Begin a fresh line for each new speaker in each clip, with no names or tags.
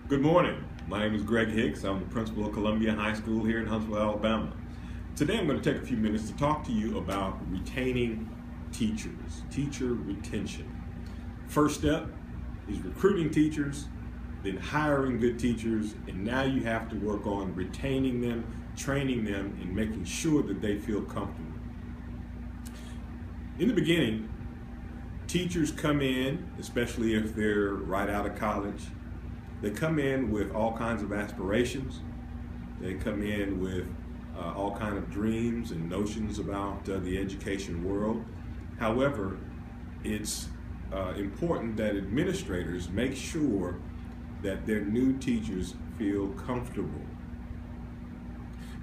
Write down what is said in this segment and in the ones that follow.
Good morning. My name is Greg Hicks. I'm the principal of Columbia High School here in Huntsville, Alabama. Today I'm going to take a few minutes to talk to you about retaining teachers, teacher retention. First step is recruiting teachers, then hiring good teachers, and now you have to work on retaining them, training them, and making sure that they feel comfortable. In the beginning, teachers come in, especially if they're right out of college. They come in with all kinds of aspirations. They come in with all kinds of dreams and notions about the education world. However, it's important that administrators make sure that their new teachers feel comfortable.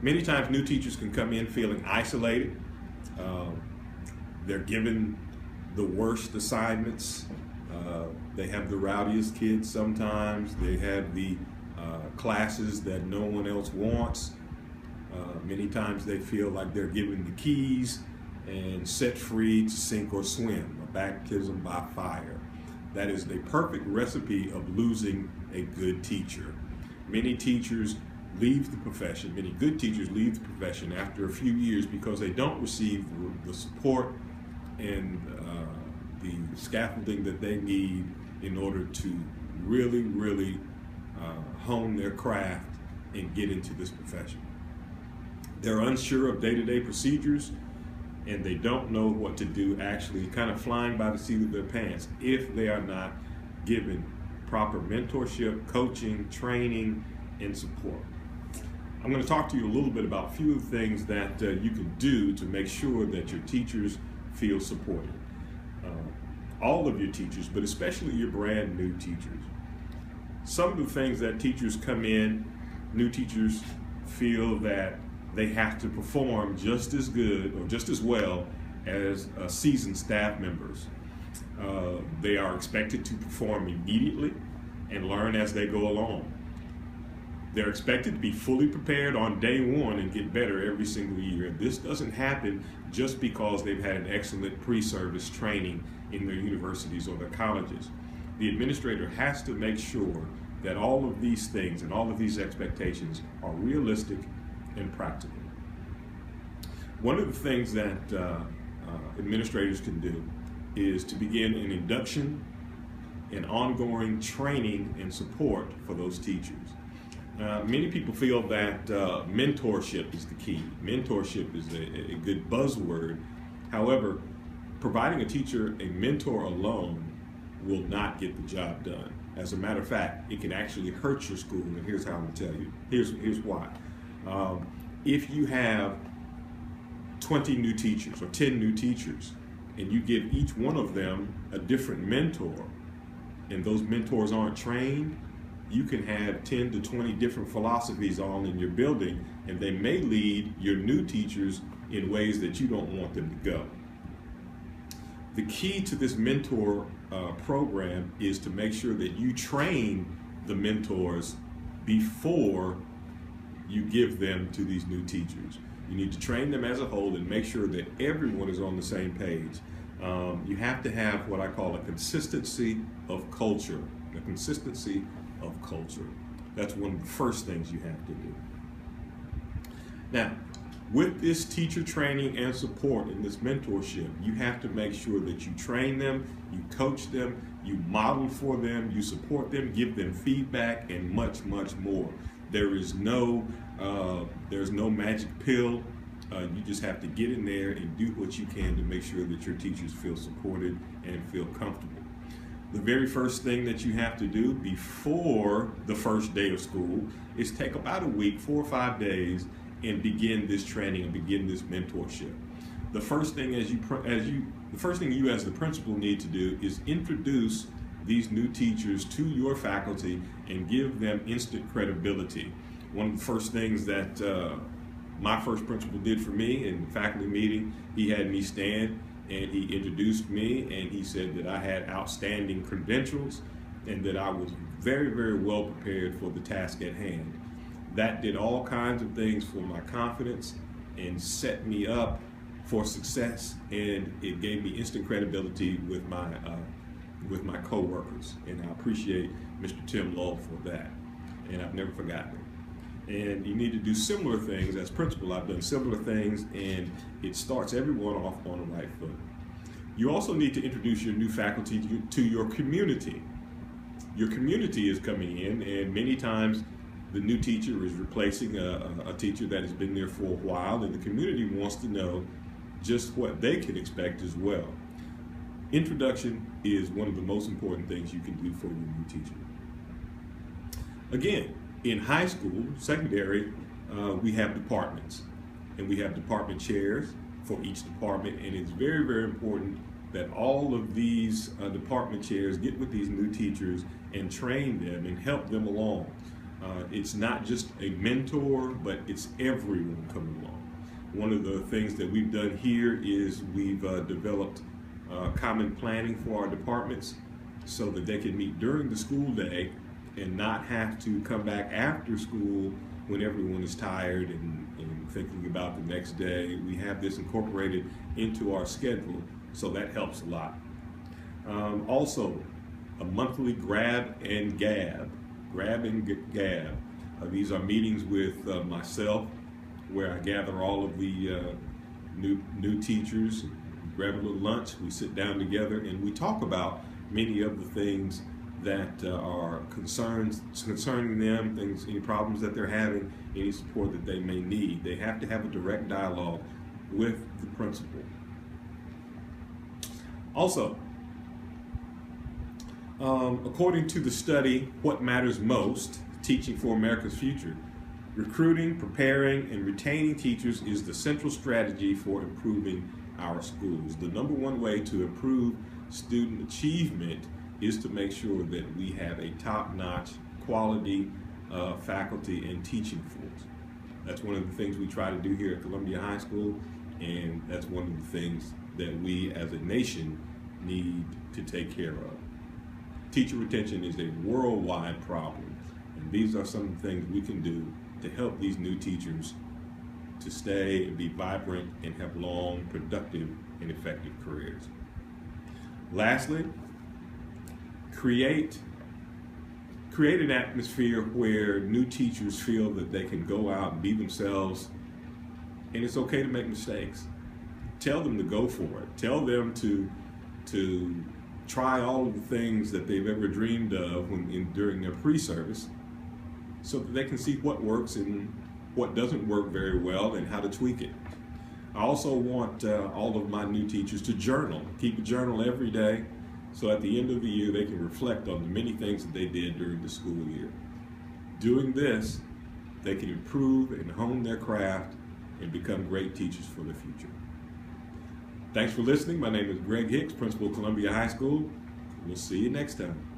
Many times new teachers can come in feeling isolated. They're given the worst assignments. They have the rowdiest kids sometimes. They have the classes that no one else wants. Many times they feel like they're given the keys and set free to sink or swim, a baptism by fire. That is the perfect recipe of losing a good teacher. Many teachers leave the profession, many good teachers leave the profession after a few years because they don't receive the support and the scaffolding that they need in order to really hone their craft and get into this profession. They're unsure of day-to-day procedures, and they don't know what to do, actually kind of flying by the seat of their pants if they are not given proper mentorship, coaching, training, and support. I'm going to talk to you a little bit about a few of the things that you can do to make sure that your teachers feel supported. All of your teachers, but especially your brand new teachers. Some of the things that teachers come in, new teachers feel that they have to perform just as good or just as well as seasoned staff members. They are expected to perform immediately and learn as they go along. They're expected to be fully prepared on day one and get better every single year. This doesn't happen just because they've had an excellent pre-service training in their universities or their colleges. The administrator has to make sure that all of these things and all of these expectations are realistic and practical. One of the things that administrators can do is to begin an induction and ongoing training and support for those teachers. Many people feel that mentorship is the key. Mentorship is a good buzzword. However, providing a teacher a mentor alone will not get the job done. As a matter of fact, it can actually hurt your school, and here's how I'm going to tell you. Here's why. If you have 20 new teachers or 10 new teachers, and you give each one of them a different mentor, and those mentors aren't trained, you can have 10 to 20 different philosophies all in your building, and they may lead your new teachers in ways that you don't want them to go. The key to this mentor program is to make sure that you train the mentors before you give them to these new teachers. You need to train them as a whole and make sure that everyone is on the same page. You have to have what I call a consistency of culture. A consistency of culture. That's one of the first things you have to do. Now, with this teacher training and support and this mentorship, you have to make sure that you train them, you coach them, you model for them, you support them, give them feedback, and much more. There's no magic pill. You just have to get in there and do what you can to make sure that your teachers feel supported and feel comfortable. The very first thing that you have to do before the first day of school is take about a week, 4 or 5 days, and begin this training and begin this mentorship. The first thing you as the principal need to do is introduce these new teachers to your faculty and give them instant credibility. One of the first things that my first principal did for me in the faculty meeting, he had me stand and he introduced me, and he said that I had outstanding credentials and that I was very well prepared for the task at hand. That did all kinds of things for my confidence and set me up for success, and it gave me instant credibility with my co-workers, and I appreciate Mr. Tim Lull for that. and I've never forgotten it. And you need to do similar things. As principal, I've done similar things, and it starts everyone off on the right foot. You also need to introduce your new faculty to your community. Your community is coming in, and many times the new teacher is replacing a teacher that has been there for a while, and the community wants to know just what they can expect as well. Introduction is one of the most important things you can do for your new teacher. Again, in high school, secondary, we have departments, and we have department chairs for each department, and it's very, very important that all of these department chairs get with these new teachers and train them and help them along. It's not just a mentor, but it's everyone coming along. One of the things that we've done here is we've developed common planning for our departments so that they can meet during the school day and not have to come back after school when everyone is tired and thinking about the next day. We have this incorporated into our schedule, so that helps a lot. Also, a monthly grab and gab. These are meetings with myself where I gather all of the new teachers, grab a little lunch, we sit down together, and we talk about many of the things that are concerning them, any problems that they're having, any support that they may need. They have to have a direct dialogue with the principal. Also, according to the study, What Matters Most, Teaching for America's Future, recruiting, preparing, and retaining teachers is the central strategy for improving our schools. The number one way to improve student achievement is to make sure that we have a top-notch quality faculty and teaching force. That's one of the things we try to do here at Columbia High School, and that's one of the things that we as a nation need to take care of. Teacher retention is a worldwide problem, and these are some of the things we can do to help these new teachers to stay and be vibrant and have long, productive, and effective careers. Lastly, create an atmosphere where new teachers feel that they can go out and be themselves, and it's okay to make mistakes. Tell them to go for it. Tell them to try all of the things that they've ever dreamed of during their pre-service, so that they can see what works and what doesn't work very well and how to tweak it. I also want all of my new teachers to journal. Keep a journal every day, so at the end of the year they can reflect on the many things that they did during the school year. Doing this, they can improve and hone their craft and become great teachers for the future. Thanks for listening. My name is Greg Hicks, Principal of Columbia High School. We'll see you next time.